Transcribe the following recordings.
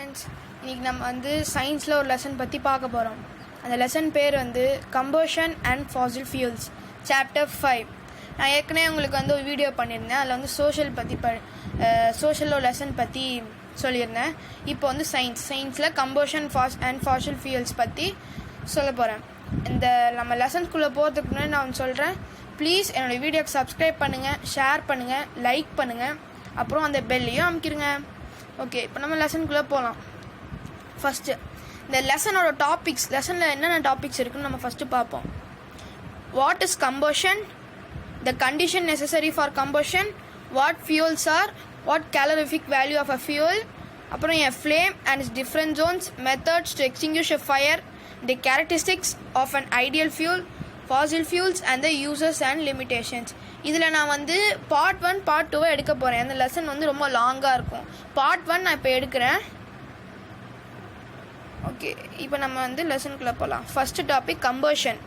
Friends, இன்றைக்கி நம்ம வந்து சயின்ஸில் ஒரு லெசன் பற்றி பார்க்க போகிறோம். அந்த லெசன் பேர் வந்து combustion and Fazil fuels chapter 5. நான் ஏற்கனவே உங்களுக்கு வந்து ஒரு வீடியோ பண்ணியிருந்தேன். அதில் வந்து சோஷியல் லெசன் பற்றி சொல்லியிருந்தேன். இப்போ வந்து சயின்ஸில் கம்பஷன் அண்ட் ஃபாசில் ஃபியூல்ஸ் பற்றி சொல்ல போகிறேன். இந்த நம்ம லெசன்ஸ்குள்ளே போகிறதுக்கு முன்னாடி நான் சொல்கிறேன், ப்ளீஸ் என்னோடய வீடியோக்கு சப்ஸ்கிரைப் பண்ணுங்கள், ஷேர் பண்ணுங்கள், லைக் பண்ணுங்கள், அப்புறம் அந்த பெல்லையும் அமுக்கிடுங்க. ஓகே, இப்போ நம்ம லெசனுக்குள்ளே போகலாம். ஃபஸ்ட்டு இந்த லெசனோட டாபிக்ஸ், லெசனில் என்னென்ன டாபிக்ஸ் இருக்குன்னு நம்ம ஃபஸ்ட்டு பார்ப்போம். What is combustion, the condition necessary for combustion, what fuels are, what calorific value of a fuel, அப்புறம் a flame and its different zones, methods to extinguish a fire, the characteristics of an ideal fuel, fossil fuels and the users and limitations. இதில் நான் வந்து part 1 part 2 எடுக்க போகிறேன். அந்த lesson வந்து ரொம்ப லாங்காக இருக்கும். பார்ட் 1 நான் இப்போ எடுக்கிறேன். ஓகே, இப்போ நம்ம வந்து லெசனுக்குள்ளே போகலாம். First topic combustion.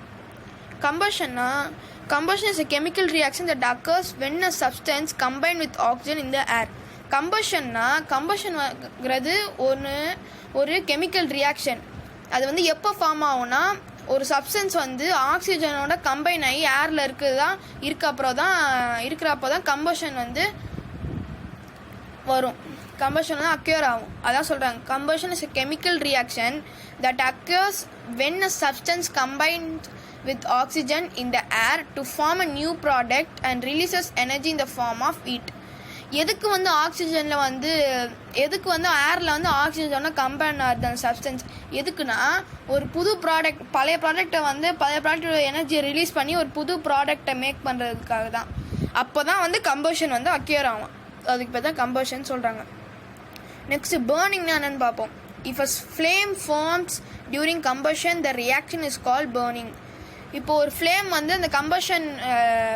Combustion is a chemical reaction that occurs when a substance combined with oxygen in the air. கம்பஷன்ங்கிறது ஒரு கெமிக்கல் ரியாக்ஷன். அது வந்து எப்போ ஃபார்ம் ஆகும்னா, ஒரு சப்ஸ்டன்ஸ் வந்து ஆக்சிஜனோட கம்பைன் ஆகி ஏரில் இருக்கிறப்போ தான் கம்பஷன் வந்து வரும். கம்பஷன் வந்து அக்யூர் ஆகும். அதான் சொல்கிறாங்க, combustion is a chemical reaction that occurs when a substance combines with oxygen in the air to form a new product and releases energy in the form of heat. எதுக்கு வந்து ஏரில் வந்து ஆக்சிஜனோட combine ஆகுது அந்த substance? எதுக்குன்னா, ஒரு புது product, பழைய ப்ராடக்டோட எனர்ஜியை ரிலீஸ் பண்ணி ஒரு புது ப்ராடக்டை மேக் பண்ணுறதுக்காக தான். அப்போ தான் வந்து கம்பஷன் வந்து அக்யூர் ஆகும். அதுக்கு பேர் தான் கம்பஷன் சொல்கிறாங்க. நெக்ஸ்ட் பேர்னிங்னா என்னன்னு பார்ப்போம். If a flame forms during combustion the reaction is called burning. இப்போ ஒரு ஃப்ளேம் வந்து அந்த கம்பஷன்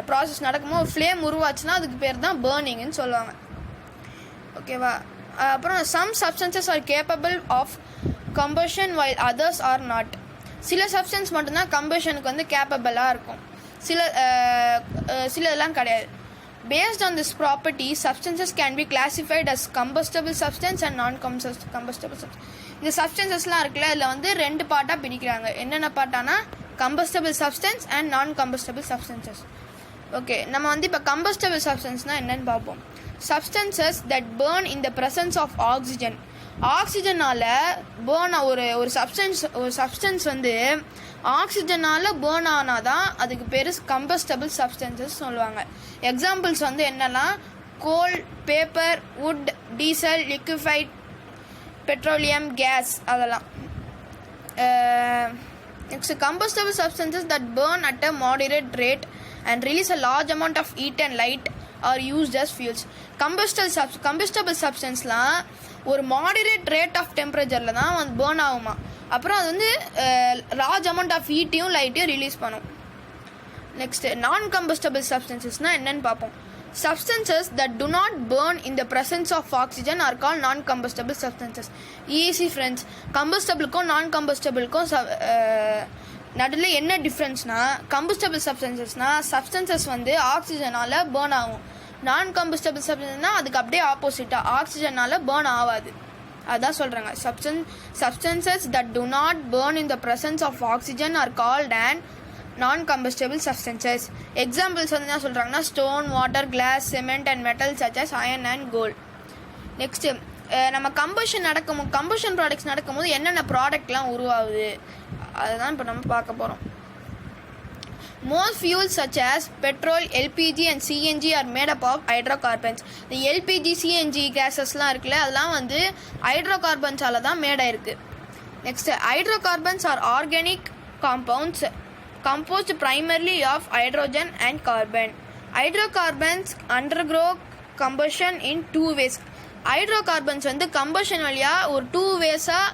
ப்ராசஸ் நடக்கும்போது ஒரு ஃப்ளேம் உருவாச்சுன்னா அதுக்கு பேர் தான் பேர்னிங்னு சொல்லுவாங்க. ஓகேவா? அப்புறம் some substances are capable of combustion while others are not. சில சப்ஸ்டன்ஸ் மட்டும்தான் கம்பஷனுக்கு வந்து கேப்பபிளாக இருக்கும், சிலதெல்லாம் கிடையாது. Based on this property, substances can be classified as combustible substance and non-combustible substance. இந்த சப்ஸ்டன்சஸ்லாம் இருக்குல்ல, இதில் வந்து 2 பார்ட்டாக பிரிக்கிறாங்க. என்னென்ன பார்ட்டானா, combustible substance and non-combustible substances. Okay, நம்ம வந்து இப்போ combustible substanceனால் என்னன்னு பார்ப்போம். Substances that burn in the presence of oxygen. ஆக்சிஜனால் பேர்ன் ஒரு சப்ஸ்டன்ஸ் வந்து ஆக்சிஜனால் பேர்ன் ஆனால் தான் அதுக்கு பேர் கம்பஸ்டபிள் சப்ஸ்டன்சஸ் சொல்லுவாங்க. எக்ஸாம்பிள்ஸ் வந்து என்னென்னா, coal, paper, wood, diesel, liquefied petroleum, gas, அதெல்லாம். Next, combustible substances that burn at a moderate rate and release a large amount of heat and light are used as fuels. Combustible substanceலாம் ஒரு moderate rate of டெம்பரேச்சரில் தான் வந்து burn ஆகுமா. அப்புறம் அது வந்து large amount of ஹீட்டையும் லைட்டையும் release பண்ணும். Next, நான் கம்பஸ்டபிள் சப்ஸ்டன்சஸ்னால் என்னன்னு பார்ப்போம். Substances that do not burn in the presence of oxygen are called non-combustible substances. Easy friends, கம்பஸ்டபிளுக்கும் நான் கம்பஸ்டபிளுக்கும் நடுவில் என்ன டிஃப்ரென்ஸ்னா, கம்பஸ்டபிள் சப்ஸ்டன்சஸ் வந்து ஆக்சிஜனால் பேர்ன் ஆகும். நான் கம்பஸ்டபிள் சப்ஸ்டன்ஸ்னால் அதுக்கு அப்படியே ஆப்போசிட்டாக ஆக்சிஜனால் பேர்ன் ஆகாது. அதான் சொல்கிறாங்க, substances that do not burn in the presence of oxygen are called and non-combustible substances. Examples வந்து என்ன சொல்கிறாங்கன்னா, stone, water, glass, cement and metal such as iron and gold. Next, நம்ம கம்பஷன் ப்ராடக்ட்ஸ் நடக்கும்போது என்னென்ன ப்ராடக்ட்லாம் உருவாகுது அதுதான் இப்போ நம்ம பார்க்க போகிறோம். Most fuels such as petrol, LPG and CNG are made up of hydrocarbons. இந்த LPG, CNG கேஸஸ்லாம் இருக்குல்ல, அதெல்லாம் வந்து ஹைட்ரோகார்பன்ஸால் தான் மேட் ஆயிருக்கு. Next, hydrocarbons are organic compounds composed primarily of hydrogen and carbon. Hydrocarbons undergo combustion in 2 ways. Hydrocarbons வந்து combustion வழியாக ஒரு 2 வேஸாக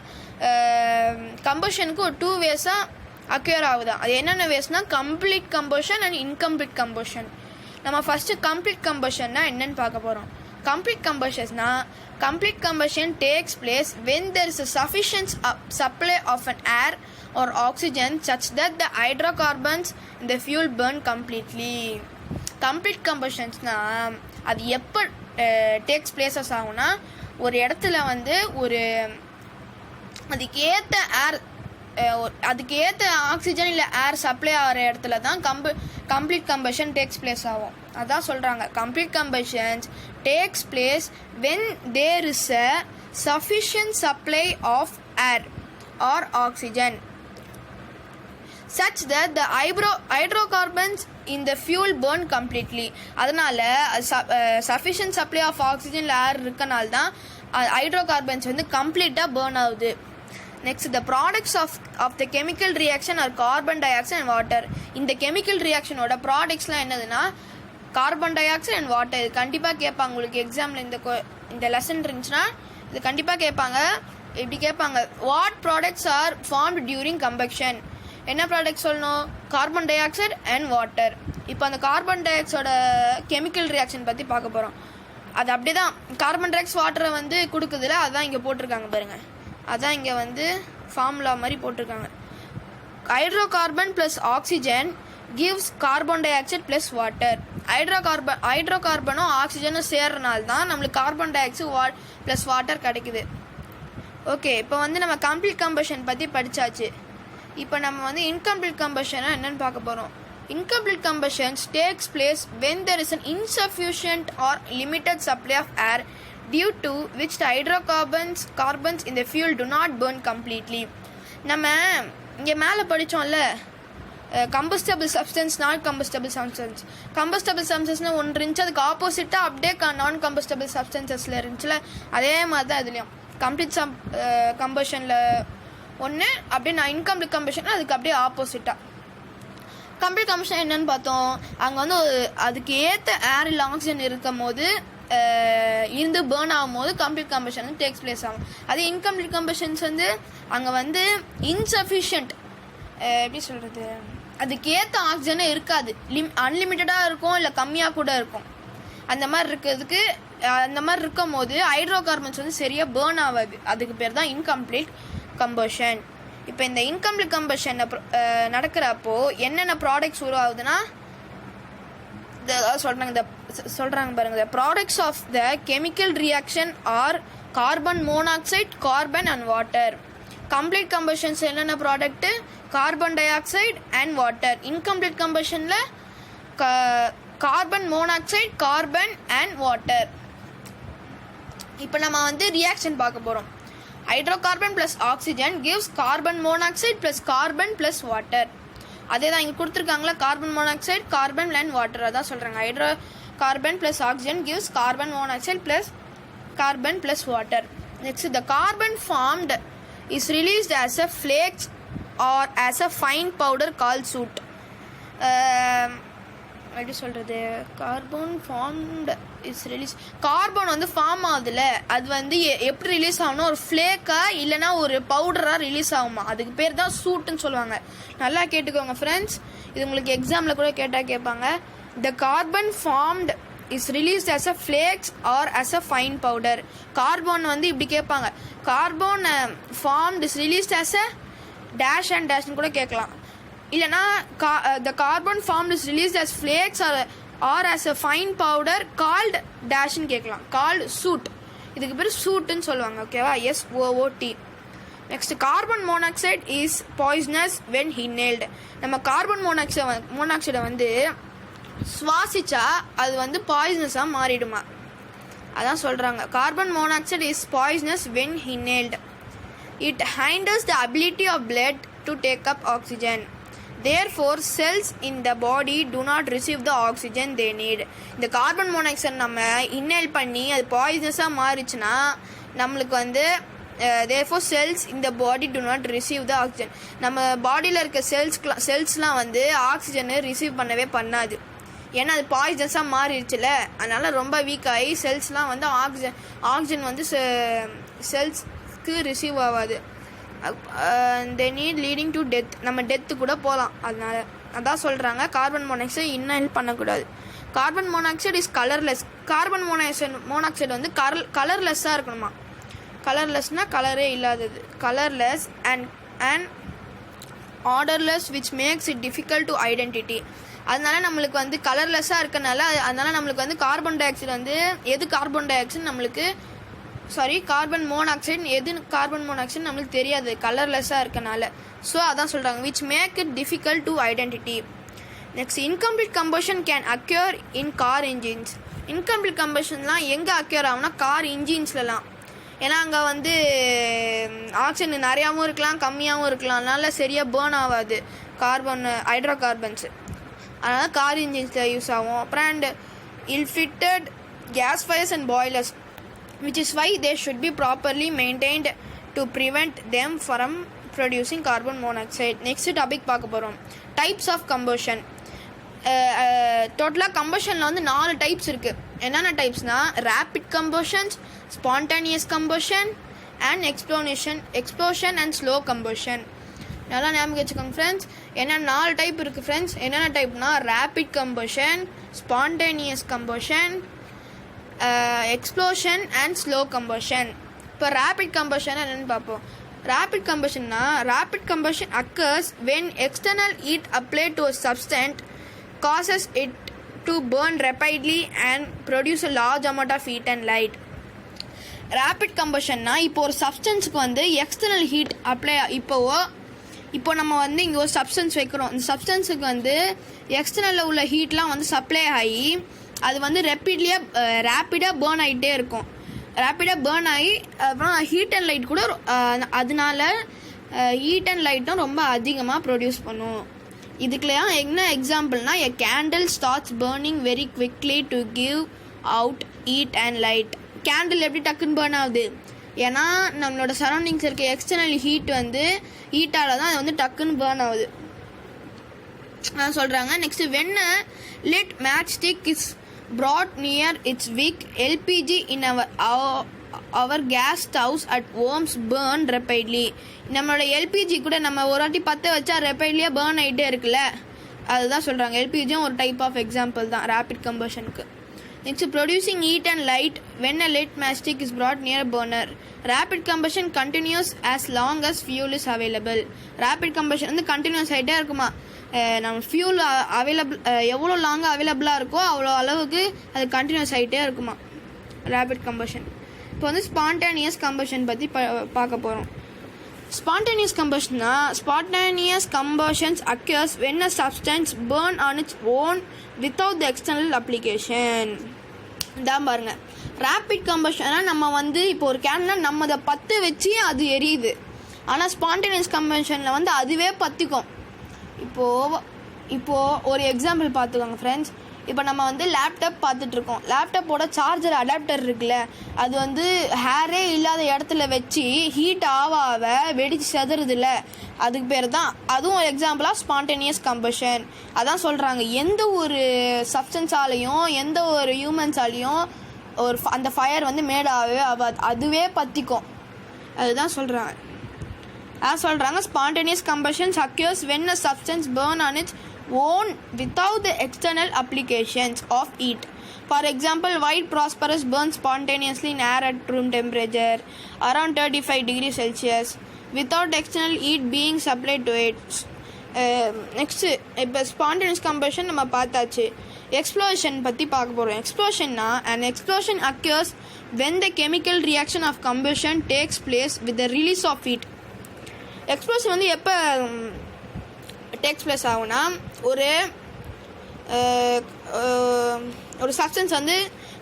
கம்பஷனுக்கு ஒரு 2 வேஸாக அக்யூர் ஆகுதான். அது என்னென்ன வேஸ்னால், complete combustion and incomplete combustion. நம்ம ஃபஸ்ட்டு கம்ப்ளீட் கம்பஷன்னா என்னன்னு பார்க்க போகிறோம். Complete combustion takes place when there is a sufficient supply of an air or oxygen such that the hydrocarbons in the fuel burn completely. Complete கம்பஷன்ஸ்னால் அது எப்போ tax places ஆகும்னா, ஒரு இடத்துல வந்து அதுக்கு ஏற்ற ஆக்சிஜன் இல்லை ஏர் சப்ளை ஆகிற இடத்துல தான் கம்ப்ளீட் கம்பஷன் டேக்ஸ் பிளேஸ் ஆகும். அதான் சொல்கிறாங்க, complete combustions takes place when there is a sufficient supply of air or oxygen such that the hydrocarbons in the fuel burn completely. அதனால sufficient supply of oxygen ஏர் இருக்கனால தான் hydrocarbons வந்து கம்ப்ளீட்டாக burn ஆகுது. Next the products of the chemical reaction are carbon dioxide and water. இந்த chemical ரியாக்ஷனோட ப்ராடக்ட்ஸ்லாம் என்னதுன்னா carbon dioxide and water. இது கண்டிப்பாக கேட்பாங்க உங்களுக்கு எக்ஸாமில். இந்த லெசன் இருந்துச்சுன்னா இது கண்டிப்பாக கேட்பாங்க. இப்படி கேட்பாங்க, what products are formed during combustion. என்ன ப்ராடக்ட் சொல்லணும்? Carbon dioxide and water. இப்போ அந்த கார்பன் டை ஆக்சைடோட கெமிக்கல் ரியாக்ஷன் பற்றி பார்க்க போகிறோம். அது அப்படி தான் கார்பன் டை ஆக்சைடு வாட்டரை வந்து கொடுக்குதுல, அதுதான் இங்கே போட்டிருக்காங்க பாருங்கள். அதான் இங்கே வந்து ஃபார்முலா மாதிரி போட்டிருக்காங்க. Hydrocarbon plus oxygen gives carbon dioxide plus water. ஹைட்ரோகார்பனும் ஆக்சிஜனும் சேர்றனால தான் நம்மளுக்கு carbon dioxide plus water கிடைக்குது. ஓகே, இப்போ வந்து நம்ம கம்ப்ளீட் கம்பஷன் பற்றி படித்தாச்சு. இப்போ நம்ம வந்து இன்கம்ப்ளீட் கம்பஷனை என்னென்னு பார்க்க போகிறோம். Incomplete combustions takes place when there is an insufficient or limited supply of air due to which the hydrocarbons in the fuel do not burn completely. நம்ம இங்கே மேலே படித்தோம்ல, கம்பஸ்டபிள் சப்ஸ்டன்ஸ், நான் கம்பஸ்டபிள் சப்ஸ்டன்ஸ். கம்பஸ்டபிள் சப்ஸ்டன்ஸ்னு ஒன்று இருந்துச்சு, அதுக்கு ஆப்போசிட்டாக அப்படியே நான் கம்பஸ்டபிள் சப்ஸ்டன்சஸில் இருந்துச்சுல, அதே மாதிரி தான் இதுலேயும். கம்ப்ளீட் கம்பஷனில் ஒன்று அப்படியே நான் இன்கம்ப்ளீட் கம்பஷன் அதுக்கு அப்படியே ஆப்போசிட்டாக. கம்ப்ளீட் கம்பஷன் என்னன்னு பார்த்தோம், அங்கே வந்து அதுக்கு ஏற்ற ஏர் இல்லை ஆக்சிஜன் இருக்கும் போது இருந்து பேர்ன் ஆகும் போது கம்ப்ளீட் கம்பஷன் வந்து டேக்ஸ் பிளேஸ் ஆகும். அதே இன்கம்ப்ளீட் கம்பஷன்ஸ் வந்து அங்கே வந்து இன்சஃபிஷியன்ட், எப்படி சொல்கிறது, அதுக்கு ஏற்ற ஆக்சிஜனே இருக்காது, அன்லிமிட்டடாக இருக்கும், இல்லை கம்மியாக கூட இருக்கும். அந்த மாதிரி இருக்கும் போது ஹைட்ரோகார்பன்ஸ் வந்து சரியாக பேர்ன் ஆகாது. அதுக்கு பேர் தான் இன்கம்ப்ளீட் கம்பஷன். இப்போ இந்த இன்கம்ப்ளீட் கம்பஷன் நடக்கிறப்போ என்னென்ன ப்ராடக்ட்ஸ் உருவாகுதுன்னா சொல்கிறாங்க பாருங்க, the products of the chemical reaction are carbon monoxide, carbon and water. complete combustions என்னென்ன product? Carbon dioxide and water. Incomplete கம்பஷனில் carbon monoxide, carbon and water. இப்போ நம்ம வந்து ரியாக்ஷன் பார்க்க போகிறோம். Hydrocarbon plus oxygen gives carbon monoxide plus carbon plus water. அதே தான் இங்கே கொடுத்துருக்காங்களா, carbon monoxide, carbon and water. அதான் சொல்கிறாங்க, hydrocarbon plus oxygen gives carbon monoxide plus carbon plus water. Next, the carbon formed is released as a flakes or as a fine powder called suit. எப்படி சொல்கிறது, carbon formed is release, carbon வந்து form ஆகுதுல்ல, அது வந்து எப்படி release ஆகணும், ஒரு ஃப்ளேக்காக இல்லைனா ஒரு பவுடராக ரிலீஸ் ஆகுமா, அதுக்கு பேர் தான் சூட்டுன்னு சொல்லுவாங்க. நல்லா கேட்டுக்கோங்க ஃப்ரெண்ட்ஸ், இது உங்களுக்கு எக்ஸாமில் கூட கேட்பாங்க. The carbon formed is released as a flakes or as a fine powder. Carbon வந்து இப்படி கேட்பாங்க, carbon formed is released as a dash and டேஷ்னு கூட கேட்கலாம். இல்லைனா the carbon formed is released as flakes or as a fine powder called டேஷ்னு கேட்கலாம், called soot. இதுக்கு பேர் சூட்டுன்னு சொல்லுவாங்க. ஓகேவா, SOOT. Next, carbon monoxide is poisonous when inhaled. நம்ம கார்பன் மோனாக்சைடை வந்து சுவாசிச்சா அது வந்து பாய்சனஸாக மாறிடுமா, அதான் சொல்கிறாங்க. Carbon monoxide is poisonous when inhaled. It hinders the ability of blood to take up oxygen. Therefore, cells in the body do not receive the oxygen they need. இந்த carbon monoxide நம்ம inhale பண்ணி அது பாய்சனஸாக மாறிச்சுன்னா நம்மளுக்கு வந்து therefore cells in the body do not receive the oxygen. நம்ம பாடியில் இருக்க செல்ஸ்லாம் வந்து ஆக்சிஜனை ரிசீவ் பண்ணவே பண்ணாது, ஏன்னா அது பாய்சன்ஸாக மாறிடுச்சுல, அதனால் ரொம்ப வீக் ஆகி செல்ஸ்லாம் வந்து ஆக்சிஜன் வந்து செல்ஸ்க்கு ரிசீவ் ஆகாது. They need leading to death, நம்ம டெத்து கூட போகலாம். அதான் சொல்கிறாங்க கார்பன் மோனாக்சைடு இன்ஹேல் பண்ணக்கூடாது. Carbon monoxide is colourless. Carbon monoxide வந்து கலர்லெஸ்ஸாக இருக்கணுமா. கலர்லெஸ்னால் கலரே இல்லாதது, colourless and odourless which makes it difficult to identity. அதனால நம்மளுக்கு வந்து கலர்லெஸ்ஸாக இருக்கனால அதனால நம்மளுக்கு வந்து கார்பன் டை ஆக்சைடு வந்து எது கார்பன் டை ஆக்சைடு நம்மளுக்கு கார்பன் மோனாக்சைடு. எது கார்பன் மோனாக்சைடு நம்மளுக்கு தெரியாது, கலர்லெஸ்ஸாக இருக்கனால. ஸோ அதான் சொல்கிறாங்க, which make it difficult to identity. Next, incomplete combustion can occur in car engines. Incomplete கம்பஷன்லாம் எங்கே அக்யூர் ஆகும்னா கார் இன்ஜின்ஸ்லலாம். ஏன்னா அங்கே வந்து ஆக்சிஜன் நிறையாவும் இருக்கலாம் கம்மியாகவும் இருக்கலாம், அதனால சரியாக பேர்ன் ஆகாது ஹைட்ரோ கார்பன்ஸு. அதனால் கார் இன்ஜின்ஸில் யூஸ் ஆகும். அப்புறம் and ill fitted gas fires and boilers which is why they should be properly maintained to prevent them from producing carbon monoxide. Next topic பார்க்க போகிறோம், டைப்ஸ் ஆஃப் கம்பஷன். டோட்டலாக கம்பஷனில் வந்து 4 டைப்ஸ் இருக்குது. என்னென்ன டைப்ஸ்னால் rapid combustions, spontaneous combustion and explosion and slow combustion. நல்லா ஞாபகம் வச்சுக்கோங்க ஃப்ரெண்ட்ஸ். என்னென்ன 4 டைப் இருக்குது ஃப்ரெண்ட்ஸ். என்னென்ன டைப்னா rapid combustion, spontaneous combustion, explosion and slow combustion. இப்போ ரேபிட் கம்பஷன் என்னென்னு பார்ப்போம். ரேபிட் கம்பஷன்னா rapid combustion occurs when external heat applied to a substance causes it to burn rapidly and produce a large amount of heat and light. Rapid கம்பஷன்னா இப்போ ஒரு சப்ஸ்டன்ஸுக்கு வந்து external heat apply இப்போ நம்ம வந்து இங்கே ஒரு சப்ஸ்டன்ஸ் வைக்கிறோம். இந்த சப்ஸ்டன்ஸுக்கு வந்து எக்ஸ்டர்னலில் உள்ள ஹீட்லாம் வந்து சப்ளை ஆகி அது வந்து ரேப்பிடாக பேர்ன் ஆகிட்டே இருக்கும். ரேப்பிடாக பேர்ன் ஆகி அப்புறம் ஹீட் அண்ட் லைட் கூட அதனால ஹீட் அண்ட் லைட்டும் ரொம்ப அதிகமாக ப்ரொடியூஸ் பண்ணும். இதுக்குலாம் என்ன எக்ஸாம்பிள்னா, a candle starts burning very quickly to give out heat and light. Candle எப்படி டக்குன்னு பேர்ன் ஆகுது? ஏன்னா நம்மளோட சரௌண்டிங்ஸ் இருக்க எக்ஸ்டர்னல் ஹீட்டால் தான் அது வந்து டக்குன்னு பேர்ன் ஆகுது சொல்கிறாங்க. Next, when lit match stick is brought near its wick, LPG in our gas stoves at homes burn rapidly. நம்மளோட எல்பிஜி கூட நம்ம ஒரு வாட்டி பற்ற வச்சா ரெப்பைட்லியாக பேர்ன் ஆகிட்டே இருக்குல்ல, அதுதான் சொல்கிறாங்க. எல்பிஜியும் ஒரு டைப் ஆஃப் எக்ஸாம்பிள் தான் ரேபிட் கம்பஷனுக்கு. Next, producing heat and light when a lit matchstick is brought near burner. Rapid combustion continues as long as fuel is available. Rapid combustion வந்து கண்டினியூஸ் ஆகிட்டே இருக்குமா. நம்ம ஃபியூல் அவைலபிள் எவ்வளோ லாங்காக அவைலபிளாக இருக்கோ அவ்வளோ அளவுக்கு அது கண்டினியூஸ் ஆகிட்டே இருக்குமா ரேபிட் கம்பஷன். இப்போ வந்து ஸ்பான்டேனியஸ் கம்பஷன் பற்றி பார்க்க போகிறோம். Spontaneous combustions occurs when a substance burn on its own without the external application. இதான் பாருங்கள், ரேபிட் கம்பஷனாக நம்ம வந்து இப்போ ஒரு கேனில் நம்ம அதை பற்ற வச்சு அது எரியுது. ஆனால் ஸ்பான்டேனியஸ் கம்பஷனில் வந்து அதுவே பற்றிக்கும். இப்போது ஒரு எக்ஸாம்பிள் பார்த்துக்கோங்க ஃப்ரெண்ட்ஸ். இப்போ நம்ம வந்து லேப்டாப் பார்த்துட்ருக்கோம். லேப்டாப்போட சார்ஜர் அடாப்டர் இருக்குல்ல, அது வந்து ஹேரே இல்லாத இடத்துல வச்சு ஹீட் ஆக வெடிச்சு செதுறதில்ல, அதுக்கு பேர் தான் அதுவும் ஒரு எக்ஸாம்பிளாக ஸ்பான்டேனியஸ் கம்பஷன். அதான் சொல்கிறாங்க, எந்த ஒரு சப்ஸ்டன்ஸாலையும் எந்த ஒரு ஹியூமன்ஸாலையும் அந்த ஃபயர் வந்து மேடாகவே ஆகாது, அதுவே பற்றிக்கும். அதுதான் சொல்கிறாங்க. Spontaneous combustion occurs when a substance burns on its own without the external applications of heat. For example, white phosphorus burns spontaneously in air at room temperature around 35 degrees Celsius without external heat being supplied to it. Next, இப்போ spontaneous combustion நம்ம பார்த்தாச்சு. Explosion பற்றி பார்க்க போகிறோம். Explosionனா an explosion occurs when the chemical reaction of combustion takes place with the release of heat. Explosion வந்து எப்போ takes place ஆகும்னா, ஒரு சப்ஸ்டன்ஸ் வந்து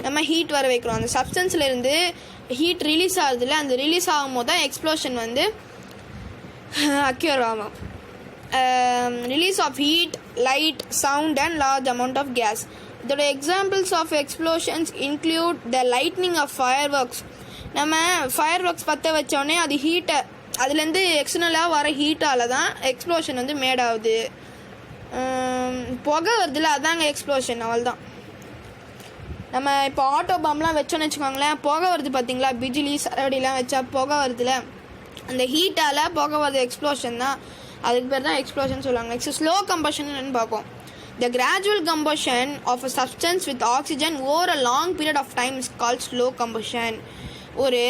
நம்ம ஹீட் வர வைக்கிறோம். அந்த சப்ஸ்டன்ஸ்லேருந்து ஹீட் ரிலீஸ் ஆகுதுல்ல, அந்த ரிலீஸ் ஆகும்போது தான் எக்ஸ்ப்ளோஷன் வந்து அக்யூர் ஆகும். Release of heat, light, sound and large amount of gas. இதோட examples of explosions include the lighting of fireworks. நம்ம ஃபயர் ஒர்க்ஸ் பற்ற வச்சோடனே அது ஹீட்டை அதுலேருந்து எக்ஸ்டர்னலாக வர ஹீட்டால் தான் எக்ஸ்ப்ளோஷன் வந்து மேட் ஆகுது. புகை வருதுல்ல, அதாங்க எக்ஸ்ப்ளோஷன். அவள் தான் நம்ம இப்போ ஆட்டோ பாம்லாம் வச்சோன்னு வச்சுக்கோங்களேன், புகை வருது பார்த்தீங்களா, பிஜிலி சரவடிலாம் வச்சா புகை வருதுல, அந்த ஹீட்டால் புகை வருது எக்ஸ்ப்ளோஷன் தான். அதுக்கு பேர் தான் எக்ஸ்ப்ளோஷன் சொல்லுவாங்க. நெக்ஸ்ட், ஸ்லோ கம்பஷன் பார்ப்போம். The gradual combustion of a substance with oxygen over a long period of time is called slow combustion. ஒரு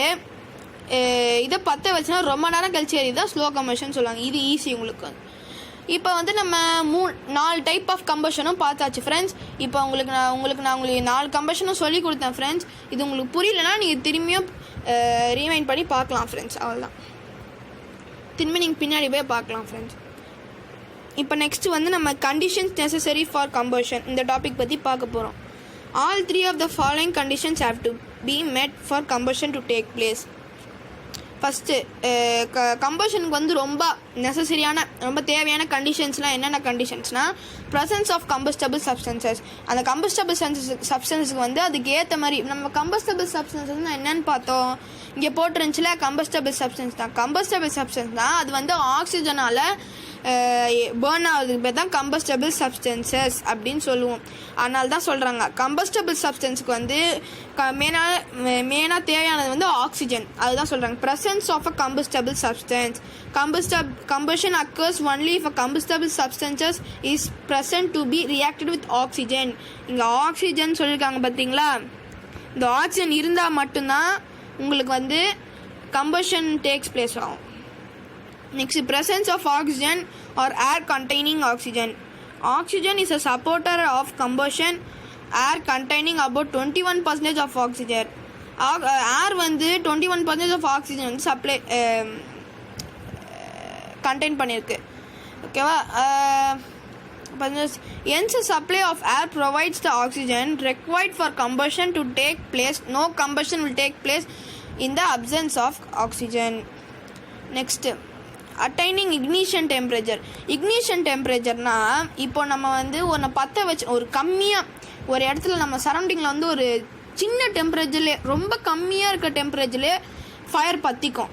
இதை பற்ற வச்சுன்னா ரொம்ப நேரம் கழிச்சு எரியுதான் ஸ்லோ கம்பஷன் சொல்லுவாங்க. இது ஈஸி உங்களுக்கு. இப்போ வந்து நம்ம 4 டைப் ஆஃப் கம்பஷனும் பார்த்தாச்சு ஃப்ரெண்ட்ஸ். இப்போ நான் உங்களுக்கு 4 கம்பஷனும் சொல்லி கொடுத்தேன் ஃப்ரெண்ட்ஸ். இது உங்களுக்கு புரியலன்னா நீங்கள் திரும்பியும் ரீவைண்ட் பண்ணி பார்க்கலாம் ஃப்ரெண்ட்ஸ். அவ்வளோதான், திரும்பி நீங்கள் பின்னாடி போய் பார்க்கலாம் ஃப்ரெண்ட்ஸ். இப்போ நெக்ஸ்ட்டு வந்து நம்ம கண்டிஷன்ஸ் நெசசரி ஃபார் கம்பஷன் இந்த டாபிக் பற்றி பார்க்க போகிறோம். All 3 of the following conditions have to be met for combustion to take place. First கம்பஷனுக்கு வந்து ரொம்ப நெசசரியான ரொம்ப தேவையான கண்டிஷன்ஸ்லாம் என்னென்ன கண்டிஷன்ஸ்னால் ப்ரெசன்ஸ் ஆஃப் கம்பஸ்டபிள் சப்ஸ்டன்சஸ். அந்த கம்பஸ்டபிள் சப்ஸ்டன்ஸுக்கு வந்து அதுக்கு ஏற்ற மாதிரி நம்ம கம்பஸ்டபிள் சப்ஸ்டன்சஸ்னால் என்னென்னு பார்த்தோம், இங்கே போட்டுருந்துச்சுல கம்பஸ்டபிள் சப்ஸ்டன்ஸ் தான். கம்பஸ்டபிள் சப்ஸ்டன்ஸ் தான் அது வந்து ஆக்சிஜனால் பேர்ன் ஆகிறதுக்கு பேர் தான் கம்பஸ்டபிள் சப்ஸ்டன்சஸ் அப்படின்னு சொல்லுவோம். அதனால தான் சொல்கிறாங்க கம்பஸ்டபிள் சப்ஸ்டன்ஸுக்கு வந்து மெயினாக தேவையானது வந்து ஆக்சிஜன். அதுதான் சொல்கிறாங்க presence of a combustible substance. Combustion occurs only if a combustible substances is present to be reacted with oxygen. இங்கே ஆக்சிஜன் சொல்லியிருக்காங்க பார்த்தீங்களா, இந்த ஆக்சிஜன் இருந்தால் மட்டும்தான் உங்களுக்கு வந்து கம்பஷன் டேக்ஸ் பிளேஸ் ஆகும். Next presence of oxygen or air containing oxygen. Oxygen is a supporter of combustion. Air containing about 21% of oxygen. Air வந்து 21% of oxygen வந்து சப்ளை கண்டெயின் பண்ணியிருக்கு. ஓகேவா, hence the supply of air provides the oxygen required for combustion to take place. No combustion will take place in the absence of oxygen. Next, attaining ignition temperature. Ignition temperatureனா இப்போ நம்ம வந்து ஒன்று பற்ற வச்சு ஒரு கம்மியாக ஒரு இடத்துல நம்ம சரௌண்டிங்கில் வந்து ஒரு சின்ன டெம்பரேச்சர்லேயே ரொம்ப கம்மியாக இருக்க டெம்பரேச்சர்லேயே ஃபயர் பற்றிக்கும்.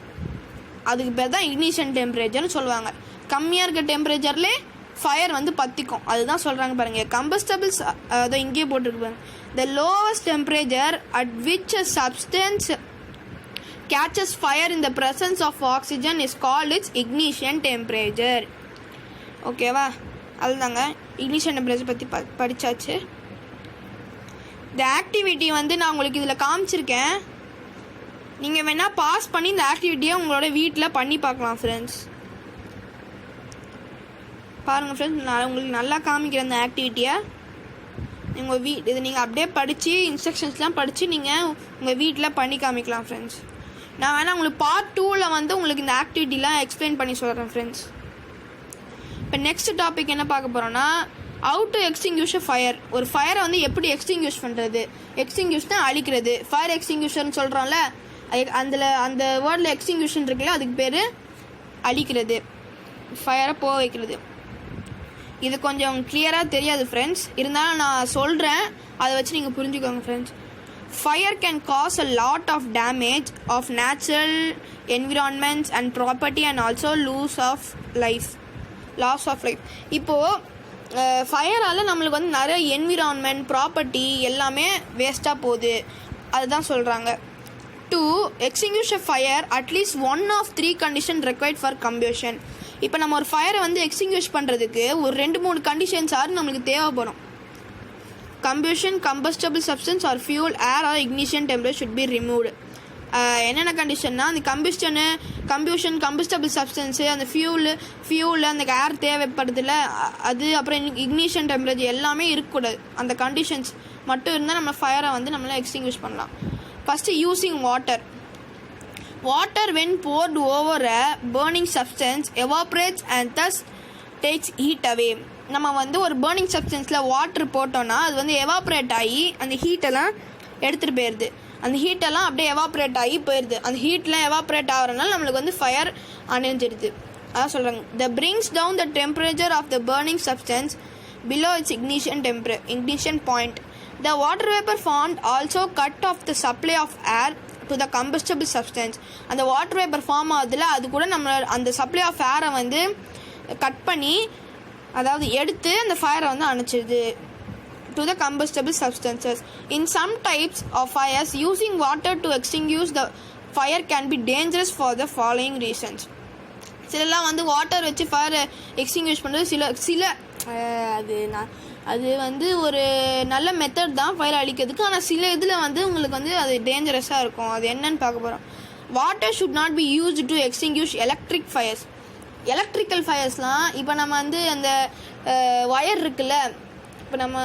அதுக்கு பேர் தான் இக்னிஷன் டெம்பரேச்சர்னு சொல்லுவாங்க. கம்மியாக இருக்க டெம்பரேச்சர்லேயே ஃபயர் வந்து பற்றிக்கும். அதுதான் சொல்கிறாங்க பாருங்கள். கம்பஸ்டபிள்ஸ் அதை இங்கேயே போட்டுருப்பாங்க. The lowest temperature at which a substance catches fire in the presence of oxygen is called its ignition temperature. ஓகேவா, அதுதாங்க ignition temperature பற்றி படித்தாச்சு. இந்த ஆக்டிவிட்டி வந்து நான் உங்களுக்கு இதில் காமிச்சிருக்கேன். நீங்கள் வேணால் பாஸ் பண்ணி இந்த ஆக்டிவிட்டியை உங்களோட வீட்டில் பண்ணி பார்க்கலாம் ஃப்ரெண்ட்ஸ். பாருங்கள் ஃப்ரெண்ட்ஸ், நான் உங்களுக்கு நல்லா காமிக்கிறேன் இந்த ஆக்டிவிட்டியை. உங்கள் இது நீங்கள் அப்படியே படித்து இன்ஸ்ட்ரக்ஷன்ஸ்லாம் படித்து நீங்கள் உங்கள் வீட்டில் பண்ணி காமிக்கலாம் ஃப்ரெண்ட்ஸ். நான் வேணால் உங்களுக்கு பார்ட் 2ல் வந்து உங்களுக்கு இந்த ஆக்டிவிட்டிலாம் எக்ஸ்பிளைன் பண்ணி சொல்கிறேன் ஃப்ரெண்ட்ஸ். இப்போ நெக்ஸ்ட் டாபிக் என்ன பார்க்க போகிறோன்னா how to extinguish a fire. ஒரு ஃபயரை வந்து எப்படி எக்ஸ்டிங்யூஷ் பண்ணுறது. எக்ஸ்டிங்யூஷ்னா அழிக்கிறது. ஃபயர் எக்ஸ்டிங்யூஷர்னு சொல்கிறோம்ல, அந்த வேர்டில் எக்ஸ்டிங்யூஷன் இருக்குல்ல, அதுக்கு பேர் அழிக்கிறது, ஃபயரை போக வைக்கிறது. இது கொஞ்சம் கிளியராக தெரியாது ஃப்ரெண்ட்ஸ், இருந்தாலும் நான் சொல்கிறேன், அதை வச்சு நீங்கள் புரிஞ்சுக்கோங்க friends. Fire can cause a lot of damage of natural environments and property and also loss of life. இப்போது ஃபயரால் நம்மளுக்கு வந்து நிறைய என்விரான்மெண்ட் ப்ராப்பர்ட்டி எல்லாமே வேஸ்ட்டாக போகுது. அதுதான் சொல்கிறாங்க. To extinguish a fire at least 1 of 3 condition required for combustion. இப்போ நம்ம ஒரு ஃபயரை வந்து எக்ஸ்டிங்யூஷ் பண்ணுறதுக்கு ஒரு 2-3 கண்டிஷன்ஸ் நம்மளுக்கு தேவைப்படும். Combustion, combustible substance or fuel, air or ignition temperature should be removed. என்னென்ன கண்டிஷன்னா அந்த கம்பஷன் கம்பஸ்டபிள் சப்ஸ்டன்ஸு, அந்த ஃபியூல் அந்த ஏர் தேவைப்படுதில்ல அது, அப்புறம் இக்னிஷன் டெம்பரேச்சர் எல்லாமே இருக்கக்கூடாது. அந்த கண்டிஷன்ஸ் மட்டும் இருந்தால் நம்ம ஃபயரை வந்து நம்மளால் எக்ஸ்டிங்விஷ் பண்ணலாம். First using water when poured over a burning substance evaporates and thus takes heat away. நம்ம வந்து ஒரு பேர்னிங் சப்ஸ்டன்ஸில் வாட்டர் போட்டோன்னா அது வந்து எவாப்ரேட் ஆகி அந்த ஹீட்டெல்லாம் எடுத்துகிட்டு போயிடுது. அந்த ஹீட்டெல்லாம் அப்படியே எவாப்ரேட் ஆகி போயிடுது. அந்த ஹீட்லாம் எவாப்ரேட் ஆகிறனால நம்மளுக்கு வந்து ஃபயர் அணைஞ்சிடுது. அதான் சொல்கிறாங்க. brings down the temperature of the burning substance below its ignition point. The water vapor formed also cut off the supply of air to the combustible substance. அந்த வாட்டர் வேப்பர் ஃபார்ம் ஆகுதுல, அது கூட நம்ம அந்த supply of ஏரை வந்து cut பண்ணி, அதாவது எடுத்து அந்த ஃபயரை வந்து அணைச்சிடுது. to the combustible substances. In some types of fires, using water to extinguish the fire can be dangerous for the following reasons. சிலலாம் வந்து வாட்டர் வச்சு ஃபயரை எக்ஸ்டிங்விஷ் பண்ணுறது அது வந்து ஒரு நல்ல மெத்தட் தான் ஃபயர் அழிக்கிறதுக்கு. ஆனால் சில இதில் வந்து உங்களுக்கு வந்து அது டேஞ்சரஸாக இருக்கும். அது என்னன்னு பார்க்க போகிறோம். Water should not be used to extinguish electric fires. Electrical ஃபயர்ஸ்லாம் இப்போ நம்ம வந்து அந்த ஒயர் இருக்குல்ல, இப்போ நம்ம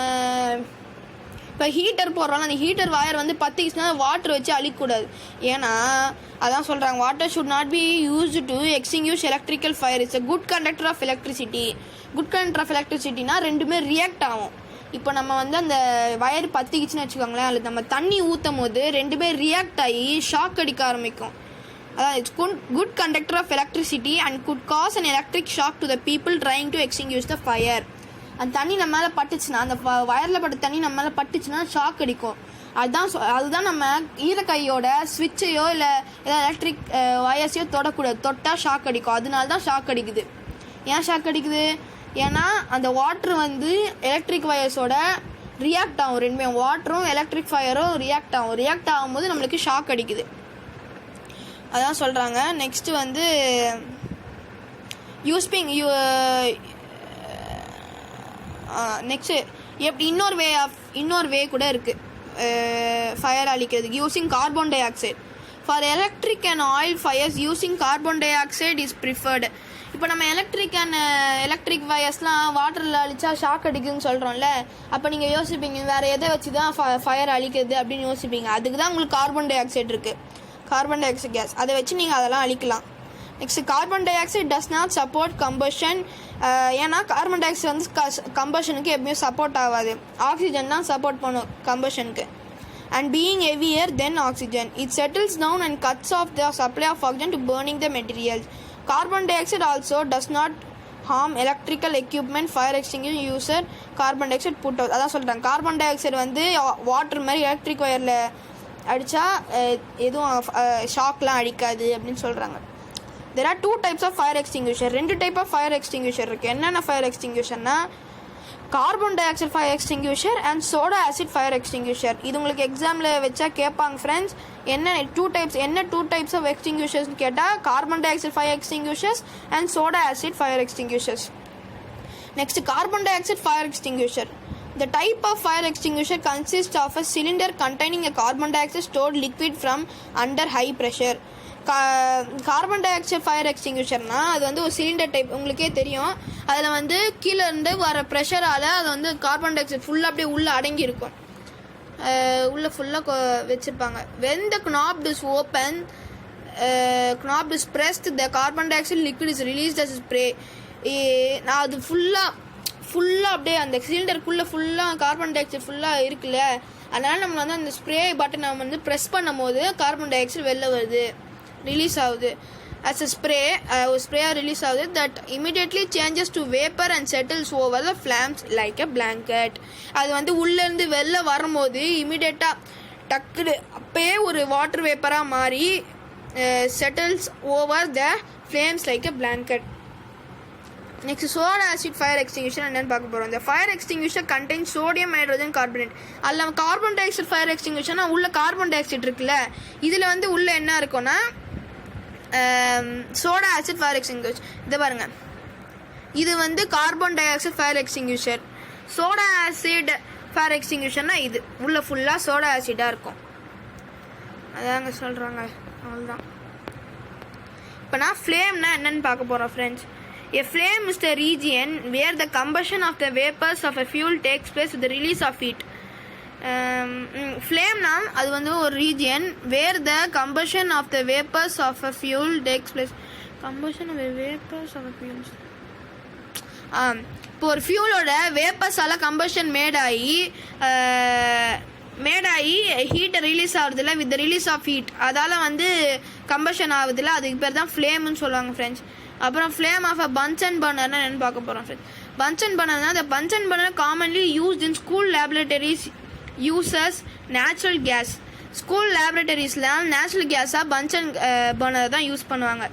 இப்போ ஹீட்டர் போடுறோம்ல, அந்த ஹீட்டர் ஒயர் வந்து பற்றிக்கிச்சுன்னா வாட்டர் வச்சு அழிக்கக்கூடாது. ஏன்னா அதான் சொல்கிறாங்க, water should not be used to extinguish electrical fire. It's a good conductor of electricity. Good conductor of எலக்ட்ரிசிட்டினா ரெண்டுமே ரியாக்ட் ஆகும். இப்போ நம்ம வந்து அந்த வயர் பற்றிக்கிச்சுன்னு வச்சுக்கோங்களேன், அதில் நம்ம தண்ணி ஊற்றும் போது ரெண்டுமே ரியாக்ட் ஆகி ஷாக் அடிக்க ஆரம்பிக்கும். அதான் it's good conductor of electricity and good cause an electric shock to the people trying to extinguish the fire. அந்த தண்ணி நம்ம மேலே பட்டுச்சுன்னா, அந்த வயரில் பட்ட தண்ணி நம்ம மேலே பட்டுச்சுன்னா ஷாக் அடிக்கும். அதுதான் நம்ம ஈரக்கையோட ஸ்விட்சையோ இல்லை ஏதாவது எலக்ட்ரிக் வயர்ஸையோ தொடக்கூடாது. தொட்டால் ஷாக் அடிக்கும். அதனால தான் ஷாக் அடிக்குது. ஏன் ஷாக் அடிக்குது? ஏன்னா அந்த வாட்ரு வந்து எலக்ட்ரிக் வயர்ஸோட ரியாக்ட் ஆகும். ரெண்டுமே வாட்டரும் எலக்ட்ரிக் ஃபயரும் ரியாக்ட் ஆகும். ரியாக்ட் ஆகும்போது நம்மளுக்கு ஷாக் அடிக்குது. அதான் சொல்கிறாங்க. நெக்ஸ்ட்டு வந்து நெக்ஸ்ட்டு எப்படி இன்னொரு வே கூட இருக்குது ஃபயர் அழிக்கிறதுக்கு. Using carbon di oxide. For electric and oil fires using carbon di oxide is preferred. இப்போ நம்ம எலக்ட்ரிக் ஃபயர்ஸ்லாம் வாட்டரில் அழிச்சா ஷாக் அடிக்குதுன்னு சொல்கிறோம்ல, அப்போ நீங்கள் யோசிப்பீங்க வேறு எதை வச்சு தான் ஃபயர் அழிக்கிறது அப்படின்னு யோசிப்பீங்க. அதுக்கு தான் உங்களுக்கு கார்பன் டை ஆக்சைடு இருக்குது, கார்பன் டை ஆக்சைடு கேஸ். அதை வச்சு நீங்கள் அதெல்லாம் அழிக்கலாம். Next, carbon dioxide does not support combustion. ஏன்னா கார்பன் டை ஆக்சைடு வந்து கம்பஷனுக்கு எப்பயுமே சப்போர்ட் ஆகாது. ஆக்சிஜன் தான் சப்போர்ட் பண்ணும் கம்பஷனுக்கு. And being heavier than oxygen, it settles down and cuts off the supply of oxygen to burning the materials. Carbon dioxide also does not harm electrical equipment, fire extinguisher user. Carbon dioxide put out. அதான் சொல்கிறாங்க, carbon dioxide வந்து water மாதிரி electric ஒயரில் அடித்தா எதுவும் ஷாக்லாம் அடிக்காது அப்படின்னு சொல்கிறாங்க. There are 2 types of fire extinguisher. 2 type of fire extinguisher இருக்குது. என்னென்ன ஃபயர் எக்ஸ்டிங்யூஷர்னா, carbon dioxide fire extinguisher and soda acid fire extinguisher. இது உங்களுக்கு எக்ஸாமில் வச்சா கேட்பாங்க ஃப்ரெண்ட்ஸ். என்ன 2 types ஆஃப் எக்ஸ்டிங்யூஷர்ஸ்னு கேட்டால் carbon dioxide fire extinguishers and soda acid fire extinguishers. Next, carbon dioxide fire extinguisher. The type of fire extinguisher consists of a cylinder containing a carbon dioxide stored liquid from under high pressure. Carbon dioxide fire எக்ஸ்டிங்யூஷர்னா அது வந்து ஒரு cylinder type, உங்களுக்கே தெரியும். அதில் வந்து கீழே இருந்து வர ப்ரெஷரால் அது வந்து கார்பன் டை ஆக்சைடு ஃபுல்லாக அப்படியே உள்ளே அடங்கியிருக்கும், உள்ளே ஃபுல்லாக வச்சுருப்பாங்க. When the knob is open, knob is pressed, the carbon dioxide liquid is released as spray. நான் அது ஃபுல்லாக அப்படியே அந்த சிலிண்டருக்குள்ளே ஃபுல்லாக கார்பன் டை ஆக்சைடு ஃபுல்லாக இருக்குல்ல, அதனால் நம்ம வந்து அந்த ஸ்ப்ரே பட்டன் நம்ம வந்து ப்ரெஸ் பண்ணும் போது கார்பன் டை ஆக்சைடு வெளில வருது, ரிலீஸ் ஆகுது. as a spray, ஒரு ஸ்ப்ரேயாக ரிலீஸ் ஆகுது. that immediately changes to vapor and settles over the flames like a blanket. அது வந்து உள்ளேருந்து வெளில வரும்போது இமீடியட்டாக டக்குடு அப்பயே ஒரு வாட்டர் வேப்பராக மாறி settles over the flames like a blanket. Next, soda acid fire extinguisher என்னென்னு பார்க்க போகிறோம். இந்த fire extinguisher contain sodium hydrogen carbonate. அதில் கார்பன் டை ஆக்சைடு ஃபயர் எக்ஸ்டிங்யூஷர்னா உள்ள கார்பன் டை ஆக்சைடு இருக்குல்ல, இதில் வந்து உள்ள என்ன இருக்குன்னா சோடா ஆசிட் ஃபயர் எக்ஸ்டிங்யூஷர். இதை பாருங்கள், இது வந்து carbon dioxide fire extinguisher. Soda acid fire எக்ஸ்டிங்யூஷர்னா இது உள்ள ஃபுல்லாக சோடா ஆசிடாக இருக்கும். அதாங்க சொல்கிறாங்க, அவ்வளோதான். இப்போ நான் ஃப்ளேம்னா என்னென்னு பார்க்க போகிறோம் friends. A flame is the region where the combustion of the vapors of a fuel takes place with the release of heat. Flame na அது வந்து ஒரு region where the combustion of the vapors of a fuel takes place. Combustion of the vapors of a fuel. இப்போ ஒரு ஃபியூலோட வேப்பர்ஸால் combustion மேடாகி ஹீட்டை release ஆகுதுல்ல, with release of heat, அதால் வந்து combustion ஆகுதுல்ல, அதுக்கு பேர் தான் ஃப்ளேம்னு சொல்லுவாங்க ஃப்ரெண்ட்ஸ். அப்புறம் ஃப்ளேம் ஆஃப் அ பன்சன் பர்னர்னா என்னென்னு பார்க்க போகிறோம் friends. பன்சன் பர்னர்னா the Bunsen burner commonly used in school laboratories uses natural gas. School லேபரேட்டரிஸில் நேச்சுரல் கேஸாக பன்சன் பர்னர் தான் யூஸ் பண்ணுவாங்க.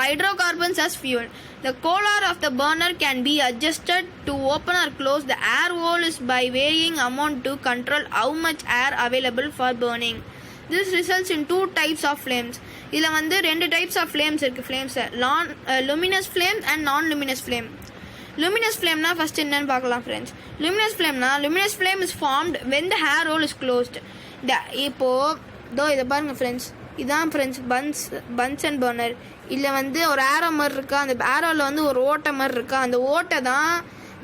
Hydrocarbons as fuel. The collar of the burner can be adjusted to open or close the air hole by varying amount to control how much air available for burning. This results in 2 types of flames. இதில் வந்து 2 types of flames இருக்குது. Flames luminous flame and non-luminous flame. luminous flameனா first என்னன்னு பார்க்கலாம் friends. luminous flame is formed when the air hole is closed. இப்போது இதை பாருங்கள் friends, இதான் ஃப்ரெண்ட்ஸ் பன்ஸ் அண்ட் பர்னர். இதில் வந்து ஒரு ஏரோ மாதிரி இருக்கா, அந்த ஏரோவில் வந்து ஒரு ஓட்டை மாதிரி இருக்கா. அந்த ஓட்டை தான்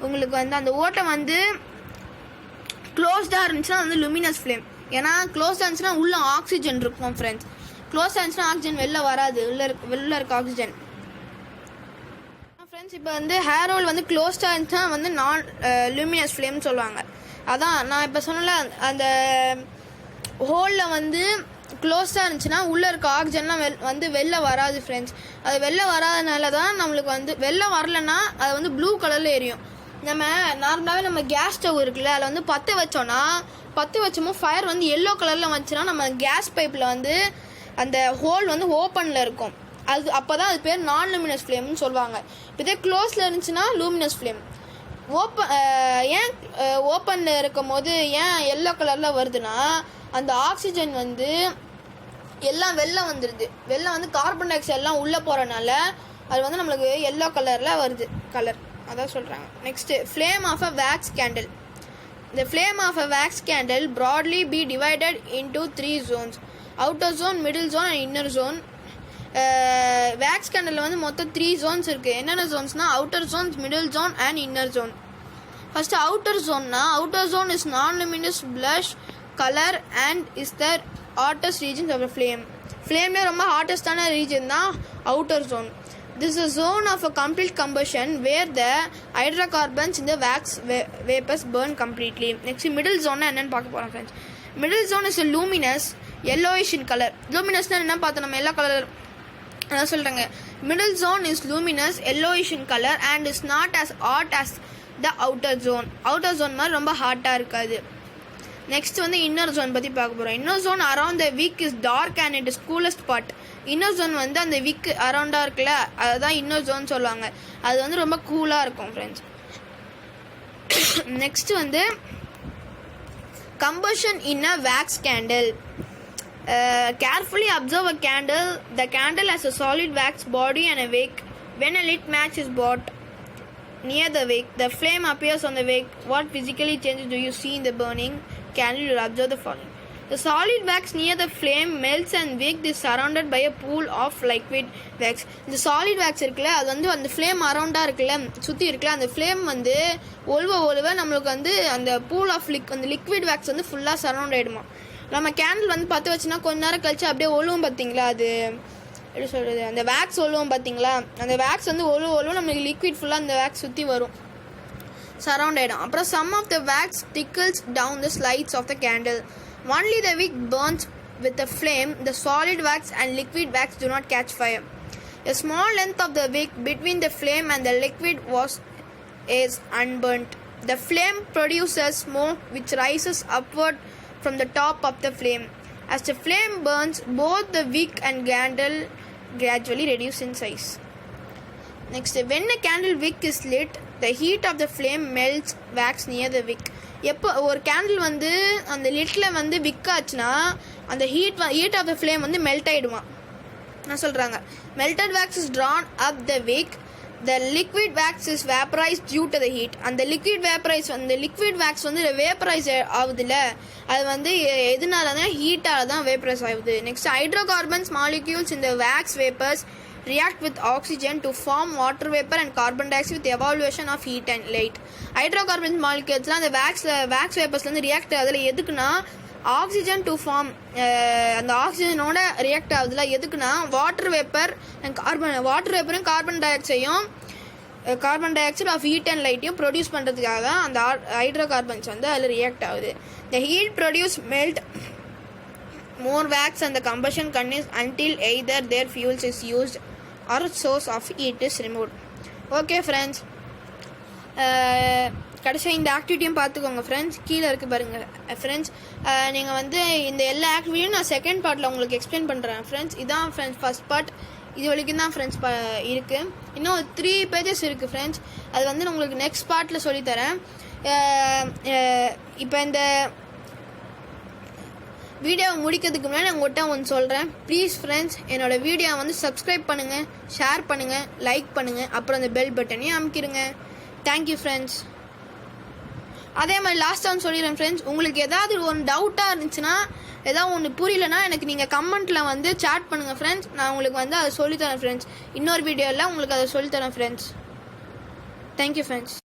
உங்களுக்கு வந்து அந்த ஓட்டை வந்து க்ளோஸ்டாக இருந்துச்சுன்னா வந்து லுமினஸ் ஃப்ளேம். ஏன்னா க்ளோஸ்டாக இருந்துச்சுன்னா உள்ளே ஆக்சிஜன் இருக்கும் ஃப்ரெண்ட்ஸ். க்ளோஸ்டாக இருந்துச்சுன்னா ஆக்சிஜன் வெளில வராது, வெளில இருக்க ஆக்சிஜன். ஃப்ரெண்ட்ஸ் இப்போ வந்து ஹேர் ரோல் வந்து க்ளோஸ்டாக இருந்துச்சுன்னா வந்து நான் லுமினஸ் ஃப்ளேம்னு சொல்லுவாங்க. அதான் நான் இப்போ சொன்னல, அந்த ஹோலில் வந்து க்ளோஸ்டாக இருந்துச்சுன்னா உள்ளே இருக்க ஆக்சிஜன்லாம் வந்து வெளில வராது ஃப்ரெண்ட்ஸ். அது வெளில வராதனால தான் நம்மளுக்கு வந்து வெளில வரலன்னா அது வந்து ப்ளூ கலரில் எரியும். நம்ம நார்மலாகவே நம்ம கேஸ் ஸ்டவ் இருக்குல்ல, அதில் வந்து பற்ற வச்சோமோ ஃபயர் வந்து எல்லோ கலரில் வந்துச்சுன்னா நம்ம கேஸ் பைப்பில் வந்து அந்த ஹோல் வந்து ஓப்பனில் இருக்கும். அது அப்போ தான் அது பேர் நான் லூமினஸ் ஃப்ளேம்னு சொல்லுவாங்க. இப்போ இதே க்ளோஸில் இருந்துச்சுன்னா லூமினஸ் ஃப்ளேம். ஏன் ஓப்பனில் இருக்கும் போது ஏன் எல்லோ கலரில் வருதுன்னா அந்த ஆக்சிஜன் வந்து எல்லாம் வெளில வந்துடுது. வெளில வந்து கார்பன் டை ஆக்சைடு எல்லாம் உள்ளே போகிறனால அது வந்து நம்மளுக்கு எல்லோ கலரில் வருது கலர். அதான் சொல்கிறாங்க. Next flame of a wax candle. The flame of a wax candle broadly be divided into 3 zones: outer zone, middle zone and inner zone. Wax candle வந்து மொத்தம் 3 zones இருக்குது. என்னென்ன ஜோன்ஸ்னா outer zones, middle zone and inner zone. First outer ஜோன்னா outer zone is non luminous blush color and is the hottest region of the flame. ஃப்ளேம்லேயே ரொம்ப ஹாட்டஸ்டான region தான் outer zone. This is a zone of a complete combustion where the hydrocarbons in the wax vapors burn completely. Next, middle zone என்னன்னு பார்க்க போகிறோம் friends. Middle zone is a luminous yellowish in color. Luminousனா என்ன பார்த்தோம் நம்ம, எல்லா colour அதான் சொல்கிறாங்க. Middle zone is luminous yellowish in color and is not as hot as the outer zone. Outer zone மாதிரி ரொம்ப ஹாட்டாக இருக்காது. நெக்ஸ்ட் வந்து இன்னர் ஜோன் பற்றி பார்க்க போகிறோம். Inner zone around the wick is dark and it is coolest part. Inner zone வந்து அந்த விக் அரவுண்டாக இருக்குல்ல, அதுதான் இன்னர் ஜோன் சொல்லுவாங்க. அது வந்து ரொம்ப கூலாக இருக்கும் ஃப்ரெண்ட்ஸ். நெக்ஸ்ட் வந்து combustion in a wax candle. Carefully observe a candle. The candle has a solid wax body and a wick. When a lit match is brought near the wick, the flame appears on the wick. What physically changes do you see in the burning candle? You will observe the following. The solid wax near the flame melts and wick is surrounded by a pool of liquid wax. இந்த solid wax இருக்குல்ல, அது வந்து அந்த flame அரவுண்டாக இருக்குல்ல, சுற்றி இருக்குல்ல, அந்த flame வந்து ஒழுவ நம்மளுக்கு வந்து அந்த பூல் ஆஃப் அந்த லிக்விட் வேக்ஸ் வந்து ஃபுல்லாக சரவுண்ட் ஆகிடுமா. நம்ம கேண்டில் வந்து பற்ற வச்சுன்னா கொஞ்ச நேரம் கழிச்சு அப்படியே ஒழுவும் பார்த்தீங்களா, அது எப்படி சொல்கிறது, அந்த வேக்ஸ் ஒழுவும் பார்த்தீங்களா, அந்த வேக்ஸ் வந்து ஒழுவும் நம்மளுக்கு லிக்விட் ஃபுல்லாக அந்த வேக்ஸ் சுற்றி வரும், சரவுண்ட் ஆகிடும். அப்புறம் some of the wax tickles down the slides of the candle. Only the wick burns with the flame. The solid wax and liquid wax do not catch fire. A small length of the wick between the flame and the liquid is unburnt. The flame produces smoke which rises upward from the top of the flame. As the flame burns, both the wick and candle gradually reduce in size. Next, when a candle wick is lit, the heat of the flame melts wax near the wick. எப்போ ஒரு candle வந்து அந்த little வந்து wick ஆச்சுன்னா அந்த heat of the flame வந்து melt ஆகிடுமா நான் சொல்கிறாங்க. Melted wax is drawn up the wick. The liquid wax is vaporise due to the heat. அந்த லிக்விட் வேக்ஸ் வந்து வேப்பரைஸ் ஆகுதுல்ல, அது வந்து எதனால தான் ஹீட்டால் தான் வேப்பரைஸ் ஆகுது. நெக்ஸ்ட் ஹைட்ரோகார்பன்ஸ் மாலிக்யூல்ஸ் இந்த wax vapours react with oxygen to form water vapor and carbon dioxide with evaluation of heat and light. Hydrocarbons molecules அந்த wax vapors வந்து ரியாக்ட் ஆகுதுல எதுக்குன்னா ஆக்சிஜன் டு ஃபார்ம், அந்த ஆக்சிஜனோட ரியாக்ட் ஆகுதுல எதுக்குன்னா வாட்டர் வேப்பரும் carbon dioxide of heat and லைட்டையும் ப்ரொடியூஸ் பண்ணுறதுக்காக தான் அந்த ஹைட்ரோகார்பன்ஸ் வந்து அதில் ரியாக்ட் ஆகுது. The heat produce melt more wax and the combustion continues until either their fuels is used or source of heat is removed. Okay friends, கடைசியாக இந்த ஆக்டிவிட்டியும் பார்த்துக்கோங்க ஃப்ரெண்ட்ஸ். கீழே இருக்குது பாருங்கள் ஃப்ரெண்ட்ஸ். நீங்கள் வந்து இந்த எல்லா ஆக்டிவிட்டியும் நான் செகண்ட் பார்ட்டில் உங்களுக்கு எக்ஸ்பிளைன் பண்ணுறேன் ஃப்ரெண்ட்ஸ். இதான் ஃப்ரெண்ட்ஸ் ஃபர்ஸ்ட் பார்ட். இது வரைக்கும் தான் ஃப்ரெண்ட்ஸ் இருக்குது. இன்னும் 3 pages இருக்குது ஃப்ரெண்ட்ஸ். அது வந்து நான் உங்களுக்கு நெக்ஸ்ட் பார்ட்டில் சொல்லித்தரேன். இப்போ இந்த வீடியோவை முடிக்கிறதுக்கு முன்னாடி உங்கள்கிட்ட ஒன்று சொல்கிறேன். ப்ளீஸ் ஃப்ரெண்ட்ஸ், என்னோடய வீடியோவை வந்து சப்ஸ்கிரைப் பண்ணுங்கள், ஷேர் பண்ணுங்கள், லைக் பண்ணுங்கள், அப்புறம் அந்த பெல் பட்டனையும் அமுக்கிடுங்க. Thank you friends. அதே மாதிரி லாஸ்ட்டாக சொல்லிடுறேன் ஃப்ரெண்ட்ஸ், உங்களுக்கு ஏதாவது ஒரு டவுட்டாக இருந்துச்சுன்னா, ஏதாவது ஒன்று புரியலனா எனக்கு நீங்கள் கமெண்ட்டில் வந்து சேட் பண்ணுங்கள் ஃப்ரெண்ட்ஸ். நான் உங்களுக்கு வந்து அதை சொல்லித்தரேன் ஃப்ரெண்ட்ஸ். இன்னொரு வீடியோவில் உங்களுக்கு அதை சொல்லித்தரேன் ஃப்ரெண்ட்ஸ். Thank you friends.